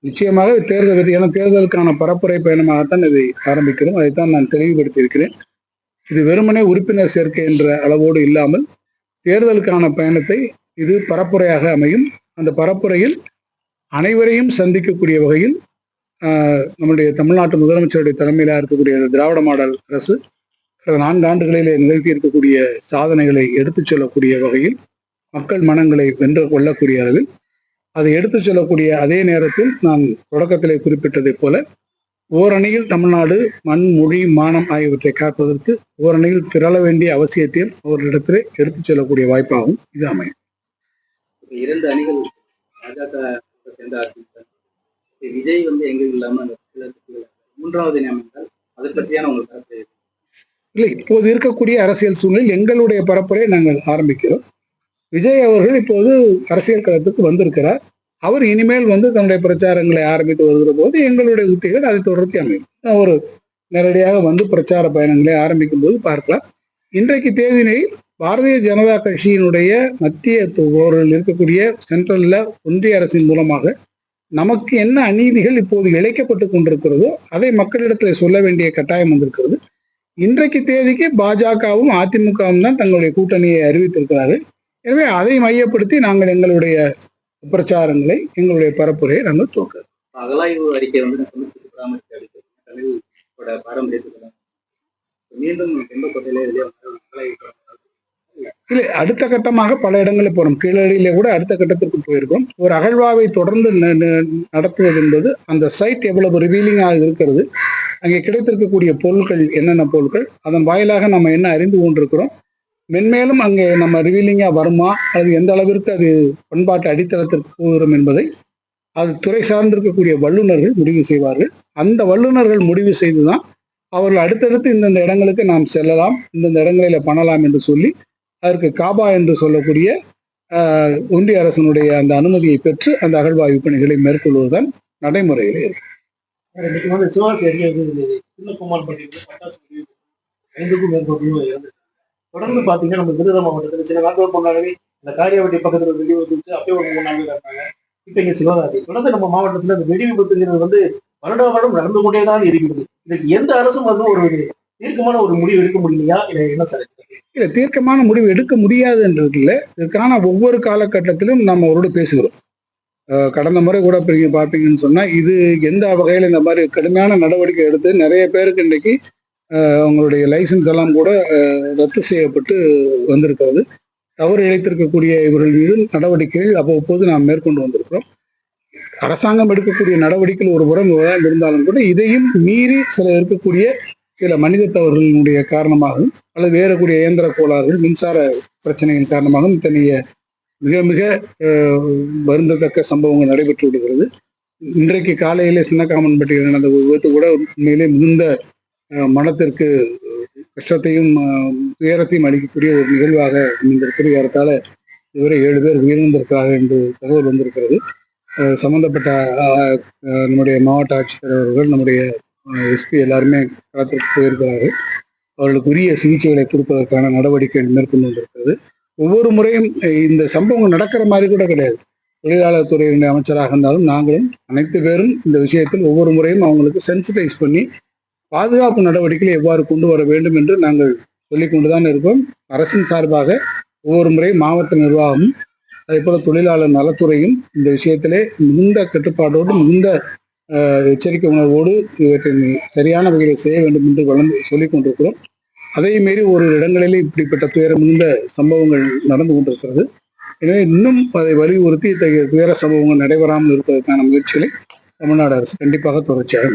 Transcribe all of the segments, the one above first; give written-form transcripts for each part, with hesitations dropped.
நிச்சயமாக தேர்தலுக்கான பரப்புரை பயணமாகத்தான் இதை ஆரம்பிக்கிறோம். அதைத்தான் நான் தெளிவுபடுத்தியிருக்கிறேன். இது வெறுமனே உறுப்பினர் சேர்க்கை என்ற அளவோடு இல்லாமல் தேர்தலுக்கான பயணத்தை இது பரப்புரையாக அமையும். அந்த பரப்புரையில் அனைவரையும் சந்திக்கக்கூடிய வகையில் நம்முடைய தமிழ்நாட்டு முதலமைச்சருடைய தலைமையில இருக்கக்கூடிய திராவிட மாடல் அரசு கடந்த 4 ஆண்டுகளிலே நிகழ்த்தி இருக்கக்கூடிய சாதனைகளை எடுத்துச் சொல்லக்கூடிய வகையில் மக்கள் மனங்களை வென்று கொள்ளக்கூடிய அளவில் அதை எடுத்துச் சொல்லக்கூடிய அதே நேரத்தில் நான் தொடக்கத்திலே குறிப்பிட்டதைப் போல ஓரணியில் தமிழ்நாடு மண், மொழி, மானம் ஆகியவற்றை காப்பதற்கு ஓரணியில் திரள வேண்டிய அவசியத்தையும் அவர்களிடத்திலே எடுத்துச் சொல்லக்கூடிய வாய்ப்பாகவும் இது அமையும். 2 அணிகள் பாஜக சேர்ந்த அதிமுக, விஜய் எங்க இல்லாம மூன்றாவது இனம் என்றால் அதை பற்றியான உங்களுக்கு கருத்து? இல்லை, இப்போது இருக்கக்கூடிய அரசியல் சூழ்நிலையில் எங்களுடைய பரப்புரை நாங்கள் ஆரம்பிக்கிறோம். விஜய் அவர்கள் இப்போது அரசியல் களத்துக்கு வந்திருக்கிறார். அவர் இனிமேல் தன்னுடைய பிரச்சாரங்களை ஆரம்பித்து வருகிற போது எங்களுடைய உத்திகள் அதை தொடர்ச்சி அமையும். ஒரு நேரடியாக பிரச்சார பயணங்களை ஆரம்பிக்கும் போது பார்க்கலாம். இன்றைக்கு தேதியை பாரதிய ஜனதா கட்சியினுடைய மத்திய இருக்கக்கூடிய சென்ட்ரல்ல ஒன்றிய அரசின் மூலமாக நமக்கு என்ன அநீதிகள் இப்போது இழைக்கப்பட்டு கொண்டிருக்கிறதோ அதை மக்களிடத்தில் சொல்ல வேண்டிய கட்டாயம் வந்திருக்கிறது. இன்றைக்கு தேதிக்கு பாஜகவும் அதிமுகவும் தான் தங்களுடைய கூட்டணியை அறிவித்திருக்கிறார்கள். எனவே அதை மையப்படுத்தி நாங்கள் எங்களுடைய பிரச்சாரங்களை, எங்களுடைய பரப்புரையை நாங்கள் துவக்கிறோம். அகலாய்வு அறிக்கை பாரம்பரியத்துக்கு மீண்டும் இல்லை, அடுத்த கட்டமாக பல இடங்களில் போறோம். கீழடியிலே கூட அடுத்த கட்டத்திற்கு போயிருக்கோம். ஒரு அகழ்வாவை தொடர்ந்து நடத்துவது என்பது அந்த சைட் எவ்வளவு ரிவீலிங்காக இருக்கிறது, அங்கே கிடைத்திருக்கக்கூடிய பொருட்கள் என்னென்ன பொருட்கள், அதன் வாயிலாக நம்ம என்ன அறிந்து கொண்டிருக்கிறோம், மென்மேலும் அங்கே நம்ம ரிவீலிங்கா வருமா, அது எந்த அளவிற்கு அது பண்பாட்டு அடித்தளத்திற்கு போகிறோம் என்பதை அது துறை சார்ந்திருக்கக்கூடிய வல்லுநர்கள் முடிவு செய்வார்கள். அந்த வல்லுநர்கள் முடிவு செய்துதான் அவர்கள் அடுத்தடுத்து இந்தந்த இடங்களுக்கு நாம் செல்லலாம், இந்தந்த இடங்களில பண்ணலாம் என்று சொல்லி அதற்கு காபா என்று சொல்லக்கூடிய ஒன்றிய அரசனுடைய அந்த அனுமதியை பெற்று அந்த அகழ்வாய்வு பணிகளை மேற்கொள்வதுதான் நடைமுறையிலே இருக்கு. தொடர்ந்து பாத்தீங்கன்னா நம்ம விருதுநகர் மாவட்டத்தில் சில நாட்கள் முன்னாடி இந்த காரியாவட்டி பக்கத்துல வெடி விபத்து அப்படியே ஒரு 3 நாட்கள் இருக்காங்க. இப்ப இங்க சிவகாசி தொடர்ந்து நம்ம மாவட்டத்துல இந்த வெடி விபத்துங்கிறது வருடம் நடந்து கொண்டேதான் இருக்கிறது. இதுக்கு எந்த அரசும் ஒரு தீர்க்கமான ஒரு முடிவு எடுக்க முடியலையா, இல்லை என்ன சார்? இல்லை, தீர்க்கமான முடிவு எடுக்க முடியாது என்றது இல்லை. இதுக்கான ஒவ்வொரு காலகட்டத்திலும் நம்ம அவரோடு பேசுகிறோம். கடந்த முறை கூட பார்த்தீங்கன்னு சொன்னா இது எந்த வகையில் இந்த மாதிரி கடுமையான நடவடிக்கை எடுத்து நிறைய பேருக்கு இன்றைக்கு அவங்களுடைய லைசன்ஸ் எல்லாம் கூட ரத்து செய்யப்பட்டு வந்திருக்கிறது. தவறு இழைத்திருக்கக்கூடிய இவர்கள் மீது நடவடிக்கைகள் அவ்வப்போது நாம் மேற்கொண்டு வந்திருக்கிறோம். அரசாங்கம் எடுக்கக்கூடிய நடவடிக்கைகள் ஒரு புறம் இருந்தாலும் கூட இதையும் மீறி இருக்கக்கூடிய சில மனித தவறுகளினுடைய காரணமாகவும் அல்லது வேறக்கூடிய இயந்திர கோளாறுகள், மின்சார பிரச்சனையின் காரணமாகவும் இத்தனைய மிக மிக வருந்தத்தக்க சம்பவங்கள் நடைபெற்று விடுகிறது. இன்றைக்கு காலையிலே சின்னக்காமன்பட்டியில் நடந்த விபத்து கூட உண்மையிலே மிகுந்த மனத்திற்கு கஷ்டத்தையும் துயரத்தையும் அளிக்கக்கூடிய ஒரு நிகழ்வாக அமைந்திருக்கிறது. ஏறத்தாழ இதுவரை 7 பேர் உயிரிழந்திருக்காங்க என்று தகவல் வந்திருக்கிறது. சம்பந்தப்பட்ட நம்முடைய மாவட்ட ஆட்சித்தலைவர்கள், நம்முடைய எஸ்பி எல்லாருமே களத்திற்கு போயிருக்கிறார்கள். அவர்களுக்கு உரிய சிகிச்சைகளை கொடுப்பதற்கான நடவடிக்கைகள் மேற்கொண்டு வந்திருக்கிறது. ஒவ்வொரு முறையும் இந்த சம்பவங்கள் நடக்கிற மாதிரி கூட கிடையாது. தொழிலாளர் துறையினுடைய அமைச்சராக இருந்தாலும் நாங்களும் அனைத்து பேரும் இந்த விஷயத்தில் ஒவ்வொரு முறையும் அவங்களுக்கு சென்சிட்டைஸ் பண்ணி பாதுகாப்பு நடவடிக்கைகளை எவ்வாறு கொண்டு வர வேண்டும் என்று நாங்கள் சொல்லிக் கொண்டுதான் இருக்கோம். அரசின் சார்பாக ஒவ்வொரு முறையும் மாவட்ட நிர்வாகமும் அதே போல தொழிலாளர் நலத்துறையும் இந்த விஷயத்திலே மிகுந்த கட்டுப்பாடோடு மிகுந்த எச்சரிக்கை உணர்வோடு இவற்றை சரியான வகையில் செய்ய வேண்டும் என்று சொல்லிக் கொண்டிருக்கிறோம். அதே மீறி ஒரு இடங்களிலே இப்படிப்பட்ட துயரம் மிகுந்த சம்பவங்கள் நடந்து கொண்டிருக்கிறது. எனவே இன்னும் அதை வலியுறுத்தி இத்தகைய துயர சம்பவங்கள் நடைபெறாமல் இருப்பதற்கான முயற்சிகளை தமிழ்நாடு அரசு கண்டிப்பாக தொடர்ச்சியாக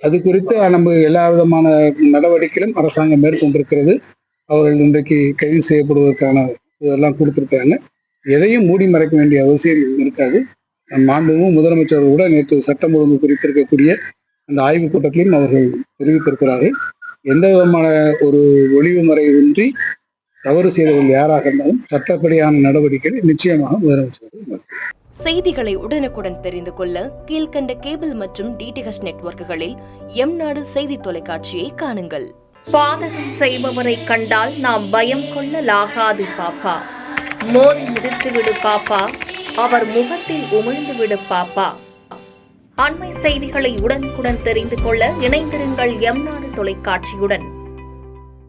அது குறித்து நம்ம எல்லா விதமான நடவடிக்கைகளும் அரசாங்கம் மேற்கொண்டிருக்கிறது. அவர்கள் இன்றைக்கு கைது செய்யப்படுவதற்கான இதெல்லாம் கொடுத்திருக்காங்க. எதையும் மூடி மறைக்க வேண்டிய அவசியம் இருக்காது. மாண்புமிகு முதலமைச்சர் கூட நேற்று சட்டம் ஒழுங்கு குறித்திருக்கக்கூடிய அந்த ஆய்வுக் கூட்டத்திலையும் அவர்கள் தெரிவித்திருக்கிறார்கள். எந்த விதமான ஒரு ஒளிவு மறைவின்றி தவறு செய்தவர்கள் யாராக இருந்தாலும் சட்டப்படியான நடவடிக்கைகளை நிச்சயமாக முதலமைச்சர். செய்திகளை உடனுக்குடன் தெரிந்து கொள்ள கீழ்கண்ட கேபிள் மற்றும் டிடிஹெச் நெட்வொர்க்குகளில் எம்நாடு செய்தி தொலைக்காட்சியை காணுங்கள். பாதகம் செய்பவரை கண்டால் நாம் பயம் கொள்ளலாகாது பாப்பா. மோதி மிதித்து விடு பாப்பா, அவர் முகத்தில் உமிழ்ந்து விடு பாப்பா. அண்மை செய்திகளை உடனுக்குடன் தெரிந்து கொள்ள இணைந்திருங்கள் எம் நாடு தொலைக்காட்சியுடன்.